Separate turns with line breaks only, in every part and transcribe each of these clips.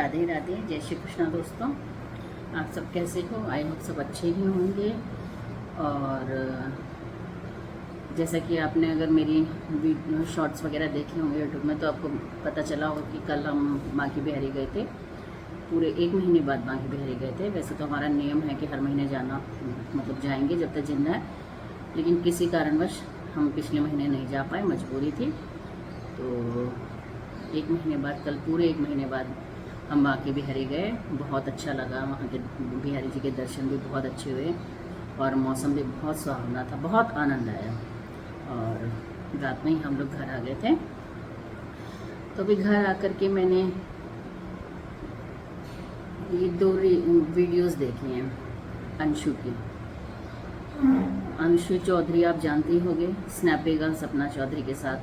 राधे राधे, जय श्री कृष्णा दोस्तों। आप सब कैसे हो? आई होप सब अच्छे ही होंगे। और जैसा कि आपने अगर मेरी वीडियो शॉर्ट्स वगैरह देखे होंगे यूट्यूब में, तो आपको पता चला हो कि कल हम बांके बिहारी गए थे। पूरे 1 महीने बाद बांके बिहारी गए थे। वैसे तो हमारा नियम है कि हर महीने जाना, मतलब जाएंगे जब तक जिंदा है, लेकिन किसी कारणवश हम पिछले महीने नहीं जा पाए, मजबूरी थी। तो 1 महीने बाद, कल पूरे 1 महीने बाद हम बांके बिहारी गए। बहुत अच्छा लगा, वहाँ के बिहारी जी के दर्शन भी बहुत अच्छे हुए और मौसम भी बहुत सुहावना था, बहुत आनंद आया। और रात में ही हम लोग घर आ गए थे। तो अभी घर आकर के मैंने ये 2 वीडियोस देखी हैं अंशु की। अंशु चौधरी आप जानती होंगे, स्नैपी गर्ल सपना चौधरी के साथ,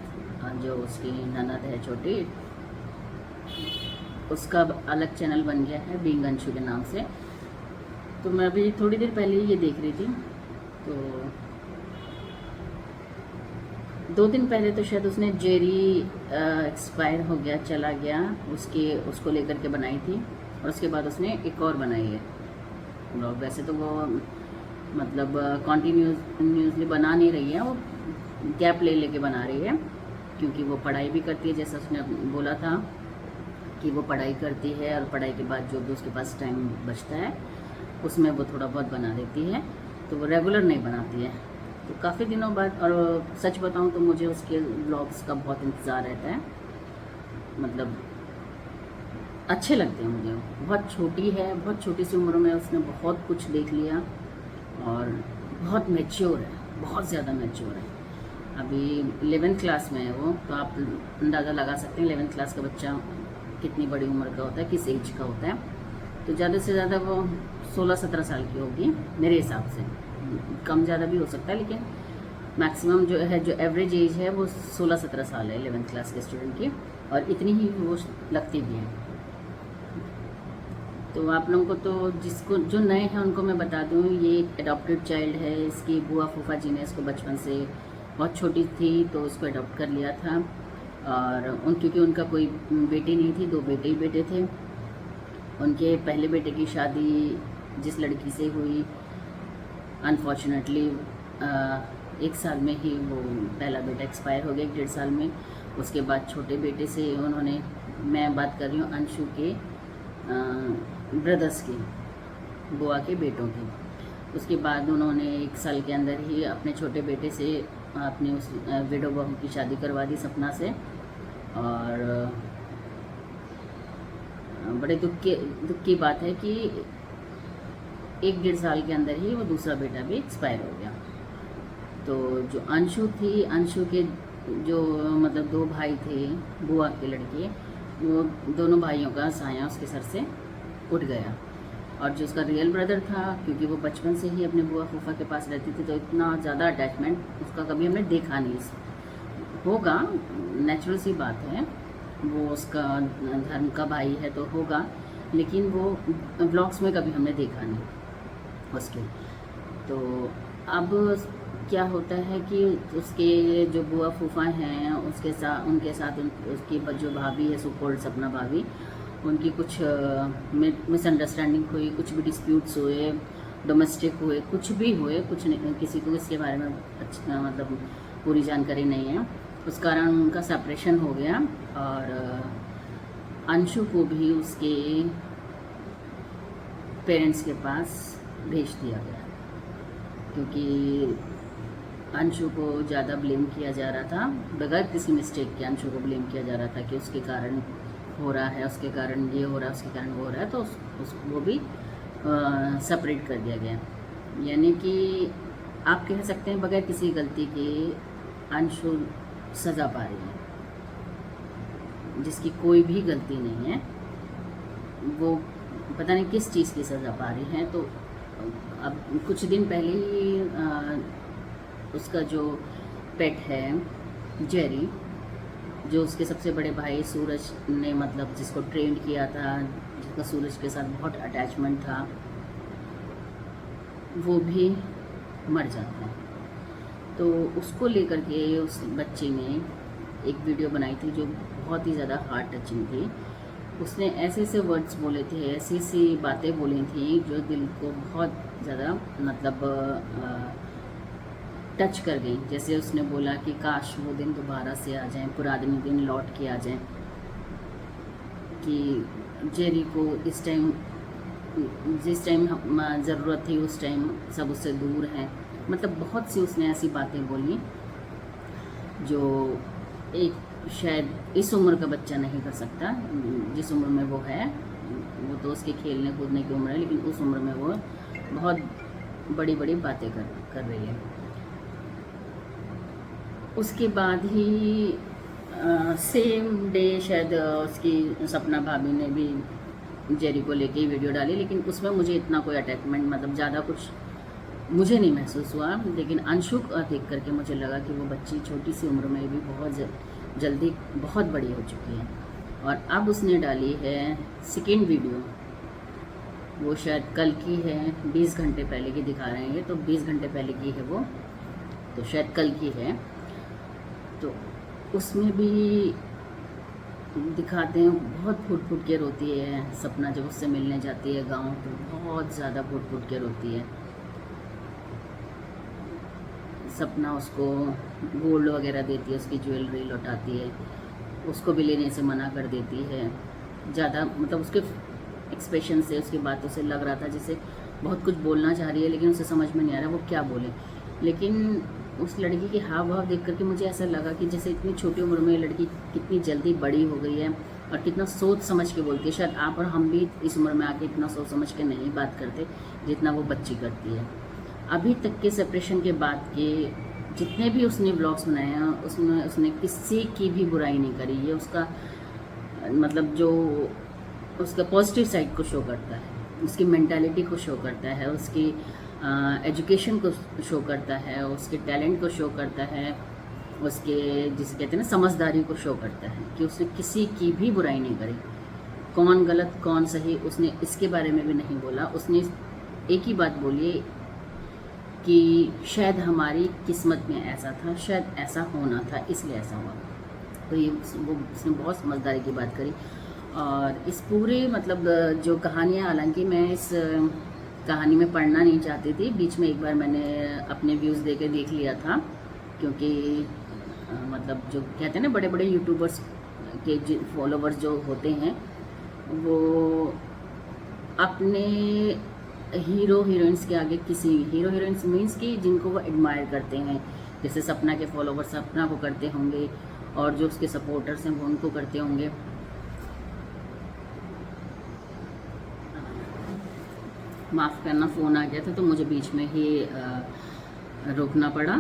जो उसकी ननद है छोटी, उसका अलग चैनल बन गया है बीइंग अंशु के नाम से। तो मैं अभी थोड़ी देर पहले ही ये देख रही थी। तो 2 दिन पहले तो शायद उसने जेरी एक्सपायर हो गया, चला गया, उसको लेकर के बनाई थी। और उसके बाद उसने एक और बनाई है ब्लॉग। वैसे तो वो मतलब कंटिन्यूसली बना नहीं रही है, वो गैप ले लेके बना रही है, क्योंकि वो पढ़ाई भी करती है। जैसा उसने बोला था कि वो पढ़ाई करती है और पढ़ाई के बाद जो भी उसके पास टाइम बचता है उसमें वो थोड़ा बहुत बना देती है, तो वो रेगुलर नहीं बनाती है। तो काफ़ी दिनों बाद, और सच बताऊं तो मुझे उसके व्लॉग्स का बहुत इंतज़ार रहता है। मतलब अच्छे लगते हैं मुझे। बहुत छोटी है, बहुत छोटी सी उम्र में उसने बहुत कुछ देख लिया और बहुत मैच्योर है, बहुत ज़्यादा मैच्योर है। अभी 11th क्लास में है वो, तो आप अंदाज़ा लगा सकते हैं 11th क्लास का बच्चा कितनी बड़ी उम्र का होता है, किस एज का होता है। तो ज़्यादा से ज़्यादा वो 16-17 साल की होगी मेरे हिसाब से। कम ज़्यादा भी हो सकता है, लेकिन मैक्सिमम जो है, जो एवरेज एज है वो 16-17 साल है 11th क्लास के स्टूडेंट की, और इतनी ही वो लगती भी है। तो आप लोगों को, तो जिसको जो नए हैं उनको मैं बता दूं, ये एडॉप्टेड चाइल्ड है। इसकी बुआ फूफा जी ने इसको बचपन से, बहुत छोटी थी तो उसको अडॉप्ट कर लिया था। और क्योंकि उनका कोई बेटी नहीं थी, 2 बेटे ही बेटे थे। उनके पहले बेटे की शादी जिस लड़की से हुई, अनफॉर्चुनेटली 1 साल में ही वो पहला बेटा एक्सपायर हो गया, 1-1.5 साल में। उसके बाद छोटे बेटे से उन्होंने, मैं बात कर रही हूँ अंशु के ब्रदर्स की, बुआ के बेटों की। उसके बाद उन्होंने 1 साल के अंदर ही अपने छोटे बेटे से अपनी उस विडो बहू की शादी करवा दी सपना से। और बड़े दुख की बात है कि 1-1.5 साल के अंदर ही वो दूसरा बेटा भी एक्सपायर हो गया। तो जो अंशु थी, अंशु के जो मतलब 2 भाई थे बुआ के लड़के, वो दोनों भाइयों का साया उसके सर से उठ गया। और जो उसका रियल ब्रदर था, क्योंकि वो बचपन से ही अपने बुआ फूफा के पास रहती थी, तो इतना ज़्यादा अटैचमेंट उसका कभी हमने देखा नहीं। होगा, नेचुरल सी बात है, वो उसका धर्म का भाई है तो होगा, लेकिन वो व्लॉग्स में कभी हमने देखा नहीं उसके। तो अब क्या होता है कि उसके जो बुआ फूफा हैं, उनके साथ उसकी जो भाभी है, सुपोल्ड सपना भाभी, उनकी कुछ मिसअंडरस्टैंडिंग हुई, कुछ भी डिस्प्यूट्स हुए, डोमेस्टिक हुए, कुछ भी हुए, कुछ नहीं, किसी को इसके बारे में मतलब पूरी जानकारी नहीं है। उस कारण उनका सेपरेशन हो गया और अंशु को भी उसके पेरेंट्स के पास भेज दिया गया, क्योंकि अंशु को ज़्यादा ब्लेम किया जा रहा था, बगैर किसी मिस्टेक के अंशु को ब्लेम किया जा रहा था कि उसके कारण हो रहा है, उसके कारण ये हो रहा है, उसके कारण वो हो रहा है। तो वो भी सेपरेट कर दिया गया। यानी कि आप कह सकते हैं बगैर किसी गलती के अंशु सज़ा पा रही है, जिसकी कोई भी गलती नहीं है। वो पता नहीं किस चीज़ की सज़ा पा रही है। तो अब कुछ दिन पहले ही उसका जो पेट है जेरी, जो उसके सबसे बड़े भाई सूरज ने, मतलब जिसको ट्रेंड किया था, जिसका सूरज के साथ बहुत अटैचमेंट था, वो भी मर जाता है। तो उसको लेकर के उस बच्चे ने एक वीडियो बनाई थी जो बहुत ही ज़्यादा हार्ट टचिंग थी। उसने ऐसे ऐसे वर्ड्स बोले थे, ऐसी ऐसी बातें बोली थी जो दिल को बहुत ज़्यादा मतलब टच कर गई। जैसे उसने बोला कि काश वो दिन दोबारा से आ जाएं, पुराने दिन लौट के आ जाएं, कि जेरी को इस टाइम जिस टाइम ज़रूरत थी उस टाइम सब उससे दूर हैं। मतलब बहुत सी उसने ऐसी बातें बोली जो एक शायद इस उम्र का बच्चा नहीं कर सकता। जिस उम्र में वो है, वो तो उसके खेलने कूदने की उम्र है, लेकिन उस उम्र में वो बहुत बड़ी बड़ी बातें कर रही है। उसके बाद ही सेम डे शायद उसकी सपना भाभी ने भी जेरी को लेके ही वीडियो डाली, लेकिन उसमें मुझे इतना कोई अटैचमेंट मतलब ज़्यादा कुछ मुझे नहीं महसूस हुआ। लेकिन अंशु को देख करके मुझे लगा कि वो बच्ची छोटी सी उम्र में भी बहुत जल्दी बहुत बड़ी हो चुकी है। और अब उसने डाली है सेकेंड वीडियो, वो शायद कल की है, 20 घंटे पहले की दिखा रहे हैं, तो 20 घंटे पहले की है वो, तो शायद कल की है। तो उसमें भी दिखाते हैं बहुत फुट फुट के रोती है सपना जब उससे मिलने जाती है गाँव, तो बहुत ज़्यादा फुट फुट के रोती है। सपना उसको गोल्ड वगैरह देती है, उसकी ज्वेलरी लौटाती है, उसको भी लेने से मना कर देती है। ज़्यादा मतलब उसके एक्सप्रेशन से, उसकी बातों से लग रहा था जैसे बहुत कुछ बोलना चाह रही है, लेकिन उसे समझ में नहीं आ रहा वो क्या बोले। लेकिन उस लड़की के हाव भाव देख करके मुझे ऐसा लगा कि जैसे इतनी छोटी उम्र में लड़की कितनी जल्दी बड़ी हो गई है और कितना सोच समझ के बोलती है। शायद आप और हम भी इस उम्र में आके इतना सोच समझ के नहीं बात करते जितना वो बच्ची करती है। अभी तक के सेपरेशन के बाद के जितने भी उसने ब्लॉग्स बनाए हैं उसमें उसने किसी की भी बुराई नहीं करी। ये उसका मतलब जो उसका पॉजिटिव साइड को शो करता है, उसकी मेंटालिटी को शो करता है, उसकी एजुकेशन को शो करता है, उसके टैलेंट को शो करता है, उसके जिसे कहते हैं ना समझदारी को शो करता है कि उसने किसी की भी बुराई नहीं करी। कौन गलत कौन सही उसने इसके बारे में भी नहीं बोला। उसने एक ही बात बोली कि शायद हमारी किस्मत में ऐसा था, शायद ऐसा होना था, इसलिए ऐसा हुआ। तो ये वो उसने बहुत समझदारी की बात करी। और इस पूरे मतलब जो कहानियाँ, हालांकि मैं इस कहानी में पढ़ना नहीं चाहती थी, बीच में एक बार मैंने अपने व्यूज़ दे के देख लिया था, क्योंकि मतलब जो कहते हैं ना बड़े बड़े यूट्यूबर्स के फॉलोवर्स जो होते हैं वो अपने हीरो हीरोइंस के आगे, किसी हीरो हीरोइंस मीन्स कि जिनको वो एडमायर करते हैं, जैसे सपना के फॉलोवर्स सपना को करते होंगे और जो उसके सपोर्टर्स हैं वो उनको करते होंगे। माफ़ करना, फ़ोन आ गया था तो मुझे बीच में ही रोकना पड़ा।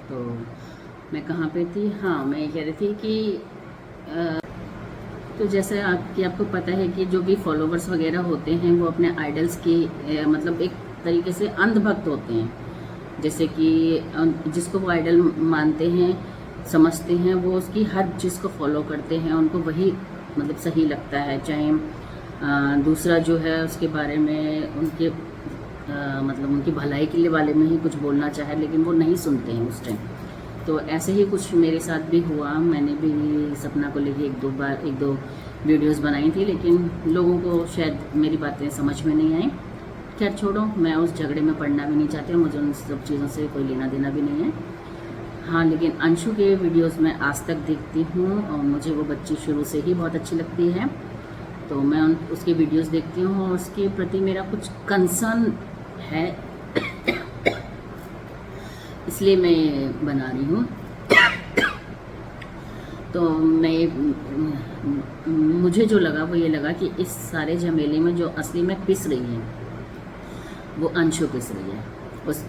तो मैं कहाँ पे थी? हाँ, मैं ये कह रही थी कि तो जैसे आपको पता है कि जो भी फॉलोवर्स वगैरह होते हैं वो अपने आइडल्स की मतलब एक तरीके से अंधभक्त होते हैं। जैसे कि जिसको वो आइडल मानते हैं, समझते हैं, वो उसकी हर चीज़ को फॉलो करते हैं, उनको वही मतलब सही लगता है। चाहे दूसरा जो है उसके बारे में उनके मतलब उनकी भलाई के लिए वाले में ही कुछ बोलना चाहे, लेकिन वो नहीं सुनते हैं उस टाइम। तो ऐसे ही कुछ मेरे साथ भी हुआ। मैंने भी सपना को लेके एक दो वीडियोस बनाई थी, लेकिन लोगों को शायद मेरी बातें समझ में नहीं आई। खैर छोड़ो, मैं उस झगड़े में पड़ना भी नहीं चाहती, मुझे उन सब चीज़ों से कोई लेना देना भी नहीं है। हाँ, लेकिन अंशु के वीडियोस मैं आज तक देखती हूँ और मुझे वो बच्ची शुरू से ही बहुत अच्छी लगती है, तो मैं उसके वीडियोस देखती हूँ और उसके प्रति मेरा कुछ कंसर्न है, इसलिए मैं बना रही हूँ। तो मुझे जो लगा वो ये लगा कि इस सारे झमेले में जो असली में पिस रही है वो अंशु पिस रही है।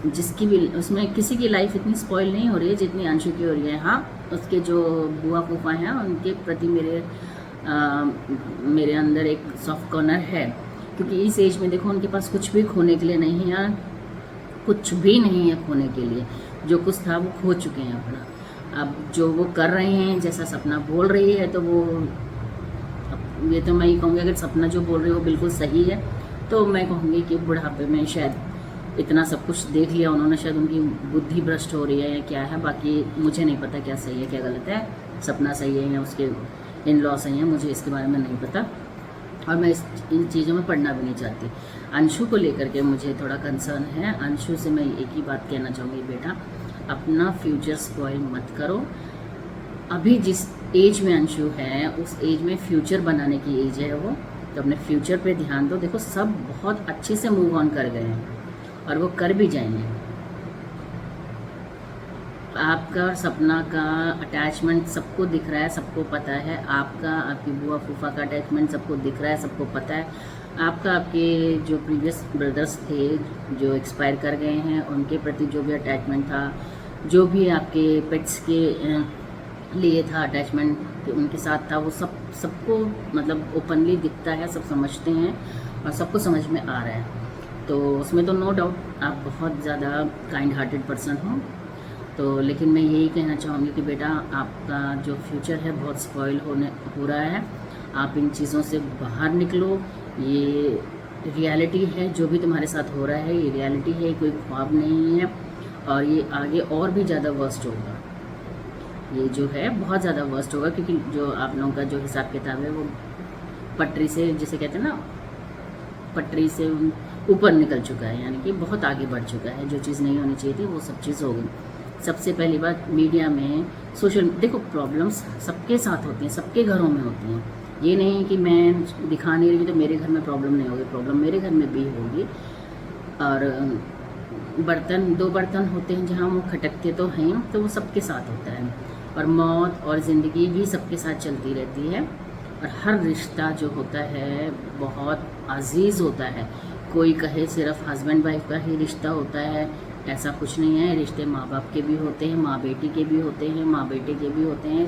जिसकी भी उसमें किसी की लाइफ इतनी स्पॉइल नहीं हो रही है जितनी अंशु की हो रही है। हाँ, उसके जो बुआ फूफा हैं उनके प्रति मेरे अंदर एक सॉफ्ट कॉर्नर है, क्योंकि इस एज में देखो उनके पास कुछ भी खोने के लिए नहीं है, कुछ भी नहीं है खोने के लिए। जो कुछ था वो खो चुके हैं अपना। अब जो वो कर रहे हैं, जैसा सपना बोल रही है, तो वो ये तो मैं ही कहूँगी, अगर सपना जो बोल रही है वो बिल्कुल सही है तो मैं कहूँगी कि बुढ़ापे में शायद इतना सब कुछ देख लिया उन्होंने, शायद उनकी बुद्धि भ्रष्ट हो रही है या क्या है। बाकी मुझे नहीं पता क्या सही है क्या गलत है, सपना सही है या उसके इन लॉस आई हैं, मुझे इसके बारे में नहीं पता और मैं इन चीज़ों में पढ़ना भी नहीं चाहती। अंशु को लेकर के मुझे थोड़ा कंसर्न है। अंशु से मैं एक ही बात कहना चाहूँगी, बेटा अपना फ्यूचर स्पॉइल मत करो। अभी जिस एज में अंशु है उस एज में फ्यूचर बनाने की एज है वो, तो अपने फ्यूचर पे ध्यान दो। देखो सब बहुत अच्छे से मूव ऑन कर गए हैं और वो कर भी जाएंगे। आपका और सपना का अटैचमेंट सबको दिख रहा है, सबको पता है। आपका आपकी बुआ फूफा का अटैचमेंट सबको दिख रहा है, सबको पता है। आपका आपके जो प्रीवियस ब्रदर्स थे जो एक्सपायर कर गए हैं उनके प्रति जो भी अटैचमेंट था, जो भी आपके पेट्स के लिए था अटैचमेंट उनके साथ था, वो सबको मतलब ओपनली दिखता है, सब समझते हैं और सबको समझ में आ रहा है। तो उसमें तो नो डाउट आप बहुत ज़्यादा काइंड हार्टेड पर्सन हो। तो लेकिन मैं यही कहना चाहूँगी कि बेटा आपका जो फ्यूचर है बहुत स्पॉइल हो रहा है। आप इन चीज़ों से बाहर निकलो। ये रियलिटी है, जो भी तुम्हारे साथ हो रहा है ये रियलिटी है, कोई ख्वाब नहीं है। और ये आगे और भी ज़्यादा वर्स्ट होगा, ये जो है बहुत ज़्यादा वर्स्ट होगा, क्योंकि जो आप लोगों का जो हिसाब किताब है वो पटरी से, जिसे कहते हैं ना, पटरी से ऊपर निकल चुका है, यानी कि बहुत आगे बढ़ चुका है। जो चीज़ नहीं होनी चाहिए थी वो सब चीज़ हो गई। सबसे पहली बात, मीडिया में सोशल, देखो प्रॉब्लम्स सबके साथ होती हैं, सबके घरों में होती हैं। ये नहीं कि मैं दिखा नहीं रही तो मेरे घर में प्रॉब्लम नहीं होगी, प्रॉब्लम मेरे घर में भी होगी। और बर्तन, दो बर्तन होते हैं जहाँ वो खटकते तो हैं, तो वो सबके साथ होता है। और मौत और ज़िंदगी भी सबके साथ चलती रहती है। और हर रिश्ता जो होता है बहुत अजीज़ होता है। कोई कहे सिर्फ हस्बैंड वाइफ का ही रिश्ता होता है, ऐसा कुछ नहीं है। रिश्ते माँ बाप के भी होते हैं, माँ बेटी के भी होते हैं, माँ बेटे के भी होते हैं,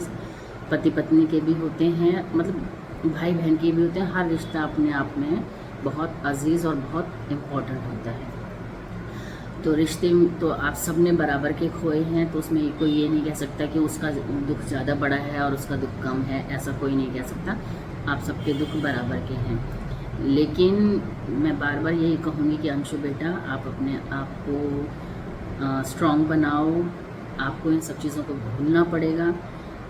पति पत्नी के भी होते हैं, मतलब भाई बहन के भी होते हैं। हर रिश्ता अपने आप में बहुत अजीज़ और बहुत इम्पोर्टेंट होता है। तो रिश्ते तो आप सब ने बराबर के खोए हैं, तो उसमें कोई ये नहीं कह सकता कि उसका दुख ज़्यादा बड़ा है और उसका दुख कम है, ऐसा कोई नहीं कह सकता। आप सबके दुख बराबर के हैं। लेकिन मैं बार बार यही कहूँगी कि अंशु बेटा आप अपने आप को स्ट्रॉन्ग बनाओ। आपको इन सब चीज़ों को भूलना पड़ेगा।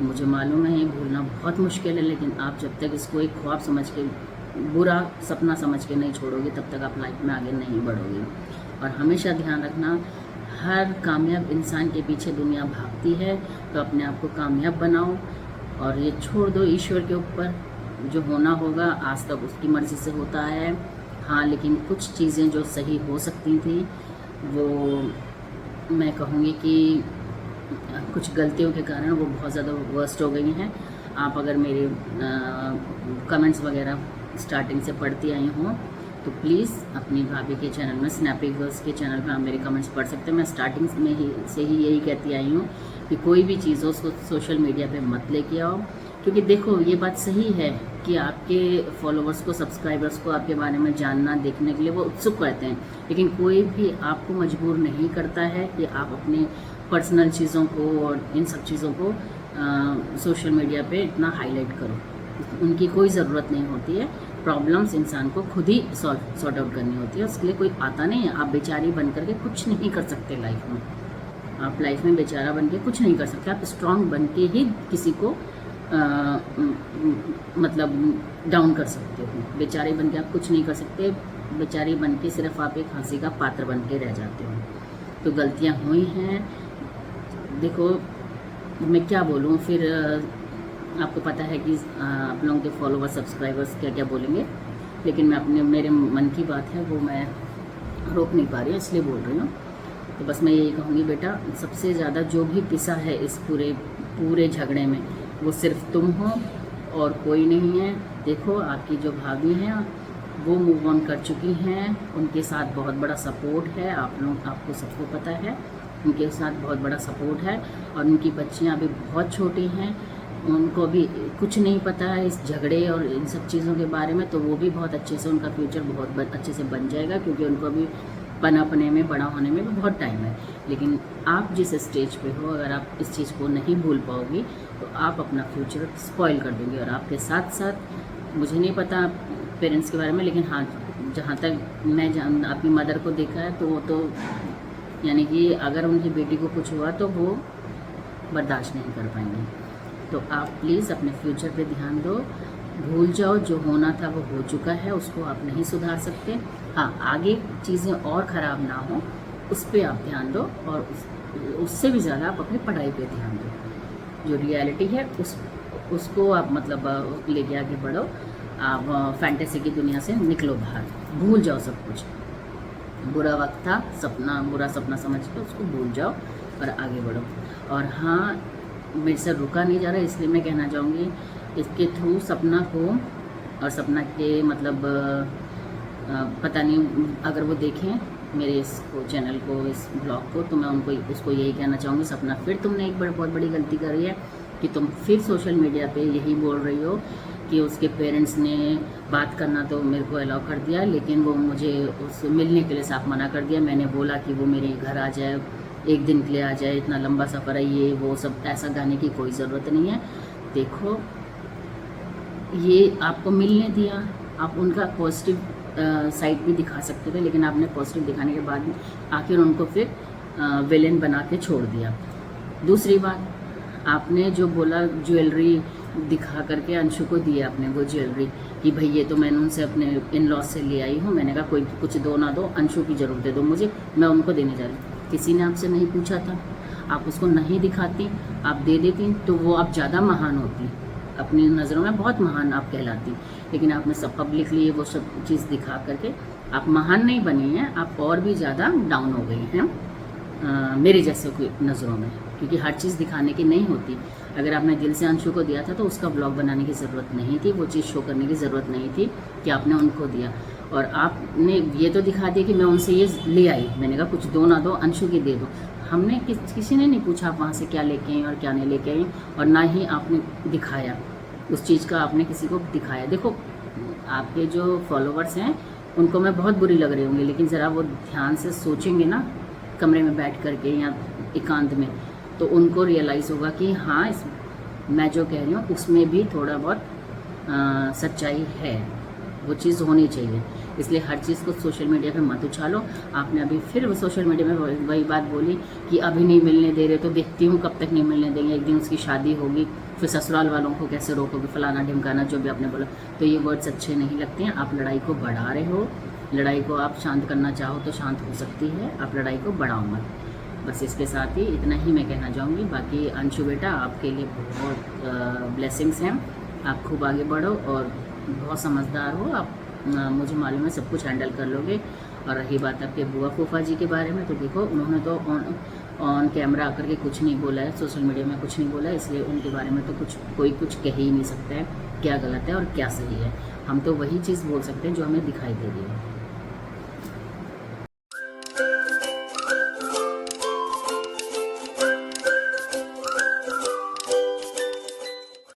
मुझे मालूम है ये भूलना बहुत मुश्किल है, लेकिन आप जब तक इसको एक ख्वाब समझ के, बुरा सपना समझ के नहीं छोड़ोगे तब तक आप लाइफ में आगे नहीं बढ़ोगे। और हमेशा ध्यान रखना, हर कामयाब इंसान के पीछे दुनिया भागती है, तो अपने आप को कामयाब बनाओ और ये छोड़ दो ईश्वर के ऊपर। जो होना होगा आज तक उसकी मर्ज़ी से होता है। हाँ, लेकिन कुछ चीज़ें जो सही हो सकती थी वो मैं कहूँगी कि कुछ गलतियों के कारण वो बहुत ज़्यादा वर्स्ट हो गई हैं। आप अगर मेरे कमेंट्स वगैरह स्टार्टिंग से पढ़ती आई हों तो प्लीज़ अपनी भाभी के चैनल में, स्नैपी गर्ल्स के चैनल पर आप मेरे कमेंट्स पढ़ सकते हैं। मैं स्टार्टिंग में ही से ही यही कहती आई हूँ कि कोई भी चीज़ हो उसको सोशल मीडिया पे मत लेके आओ, क्योंकि देखो ये बात सही है कि आपके फॉलोअर्स को, सब्सक्राइबर्स को आपके बारे में जानना, देखने के लिए वो उत्सुक रहते हैं। लेकिन कोई भी आपको मजबूर नहीं करता है कि आप अपनी पर्सनल चीज़ों को और इन सब चीज़ों को सोशल मीडिया पे इतना हाईलाइट करो। उनकी कोई ज़रूरत नहीं होती है। प्रॉब्लम्स इंसान को खुद ही सॉर्ट आउट करनी होती है, उसके लिए कोई आता नहीं है। आप बेचारी बन करके कुछ नहीं कर सकते लाइफ में। आप लाइफ में बेचारा बन के कुछ नहीं कर सकते। आप स्ट्रांग बन के ही किसी को मतलब डाउन कर सकते हो। बेचारे बन के आप कुछ नहीं कर सकते। बेचारी बन के सिर्फ आप एक हंसी का पात्र बन के रह जाते हो। तो गलतियाँ हुई हैं। देखो मैं क्या बोलूँ फिर, आपको पता है कि आप लोगों के फॉलोअर्स, सब्सक्राइबर्स क्या क्या बोलेंगे, लेकिन मैं अपने, मेरे मन की बात है वो मैं रोक नहीं पा रही हूँ, इसलिए बोल रही हूँ। तो बस मैं यही कहूँगी बेटा, सबसे ज़्यादा जो भी पिसा है इस पूरे झगड़े में वो सिर्फ तुम हो और कोई नहीं है। देखो आपकी जो भाभी हैं वो मूव ऑन कर चुकी हैं, उनके साथ बहुत बड़ा सपोर्ट है। आपको सबको पता है उनके साथ बहुत बड़ा सपोर्ट है। और उनकी बच्चियाँ अभी बहुत छोटी हैं, उनको भी कुछ नहीं पता है इस झगड़े और इन सब चीज़ों के बारे में। तो वो भी बहुत अच्छे से, उनका फ्यूचर बहुत अच्छे से बन जाएगा, क्योंकि उनको अभी पनपने में, बड़ा होने में भी बहुत टाइम है। लेकिन आप जिस स्टेज पे हो, अगर आप इस चीज़ को नहीं भूल पाओगी तो आप अपना फ्यूचर स्पॉइल कर दोगे। और आपके साथ साथ, मुझे नहीं पता पेरेंट्स के बारे में, लेकिन हाँ जहाँ तक मैं अपनी मदर को देखा है तो वो तो यानी कि अगर उनकी बेटी को कुछ हुआ तो वो बर्दाश्त नहीं कर पाएंगे। तो आप प्लीज़ अपने फ्यूचर पे ध्यान दो, भूल जाओ, जो होना था वो हो चुका है, उसको आप नहीं सुधार सकते। हाँ, आगे चीज़ें और ख़राब ना हो उस पर आप ध्यान दो, और उससे भी ज़्यादा आप अपनी पढ़ाई पे ध्यान दो। जो रियलिटी है उसको आप मतलब लेके आगे बढ़ो। आप फैंटेसी की दुनिया से निकलो बाहर, भूल जाओ सब कुछ। बुरा वक्त था, बुरा सपना समझ के उसको भूल जाओ और आगे बढ़ो। और हाँ, मेरे से रुका नहीं जा रहा, इसलिए मैं कहना चाहूँगी इसके थ्रू सपना को और सपना के मतलब पता नहीं, अगर वो देखें मेरे इसको चैनल को, इस ब्लॉग को, तो मैं उसको यही कहना चाहूँगी, सपना फिर तुमने एक बहुत बड़ी गलती करी है कि तुम फिर सोशल मीडिया पे यही बोल रही हो कि उसके पेरेंट्स ने बात करना तो मेरे को अलाउ कर दिया, लेकिन वो मुझे उससे मिलने के लिए साफ मना कर दिया। मैंने बोला कि वो मेरे घर आ जाए, एक दिन के लिए आ जाए, इतना लंबा सफ़र है, ये वो सब, ऐसा गाने की कोई ज़रूरत नहीं है। देखो, ये आपको मिलने दिया, आप उनका पॉजिटिव साइड भी दिखा सकते थे, लेकिन आपने पॉजिटिव दिखाने के बाद आखिर उनको फिर विलेन बना के छोड़ दिया। दूसरी बात, आपने जो बोला ज्वेलरी दिखा करके अंशु को दिया आपने वो ज्वेलरी कि भाई ये तो मैंने उनसे अपने इन लॉज से ले आई हूँ, मैंने कहा कोई कुछ दो ना दो, अंशु की ज़रूर दे दो मुझे, मैं उनको देने जा रही हूँ। किसी ने आपसे नहीं पूछा था, आप उसको नहीं दिखाती, आप दे देती तो वो आप ज़्यादा महान होती, अपनी नज़रों में बहुत महान आप कहलाती। लेकिन आपने सब पब्लिकली वो सब चीज़ दिखा करके आप महान नहीं बनी हैं, आप और भी ज़्यादा डाउन हो गई हैं मेरे जैसे की नज़रों में, क्योंकि हर चीज़ दिखाने की नहीं होती। अगर आपने दिल से अंशु को दिया था तो उसका ब्लॉग बनाने की ज़रूरत नहीं थी, वो चीज़ शो करने की ज़रूरत नहीं थी कि आपने उनको दिया। और आपने ये तो दिखा दिया कि मैं उनसे ये ले आई, मैंने कहा कुछ दो ना दो, अंशु की दे दो। हमने किसी ने नहीं पूछा आप वहाँ से क्या लेके आई और क्या नहीं लेके आई, और ना ही आपने दिखाया उस चीज़ का, आपने किसी को दिखाया। देखो, आपके जो फॉलोवर्स हैं उनको मैं बहुत बुरी लग रही होंगी, लेकिन ज़रा वो ध्यान से सोचेंगे ना कमरे में बैठ करके या एकांत में, तो उनको रियलाइज़ होगा कि हाँ, मैं जो कह रही हूँ उसमें भी थोड़ा बहुत सच्चाई है, वो चीज़ होनी चाहिए। इसलिए हर चीज़ को सोशल मीडिया पे मत उछालो। आपने अभी फिर सोशल मीडिया में वही बात बोली कि अभी नहीं मिलने दे रहे, तो देखती हूँ कब तक नहीं मिलने देंगे, एक दिन उसकी शादी होगी, फिर ससुराल वालों को कैसे रोकोगे, फलाना ढिमकाना, जो भी आपने बोला। तो ये वर्ड्स अच्छे नहीं लगते हैं। आप लड़ाई को बढ़ा रहे हो, लड़ाई को आप शांत करना चाहो तो शांत हो सकती है, आप लड़ाई को बढ़ाओ मत। बस इसके साथ ही इतना ही मैं कहना चाहूँगी। बाकी अंशु बेटा, आपके लिए बहुत ब्लेसिंग्स हैं, आप खूब आगे बढ़ो और बहुत समझदार हो आप, मुझे मालूम है सब कुछ हैंडल कर लोगे। और रही बात आपके बुआ फूफा जी के बारे में, तो देखो उन्होंने तो ऑन कैमरा आकर के कुछ नहीं बोला है, सोशल मीडिया में कुछ नहीं बोला है, इसलिए उनके बारे में तो कोई कुछ कह ही नहीं सकता है क्या गलत है और क्या सही है। हम तो वही चीज़ बोल सकते हैं जो हमें दिखाई दे रही है।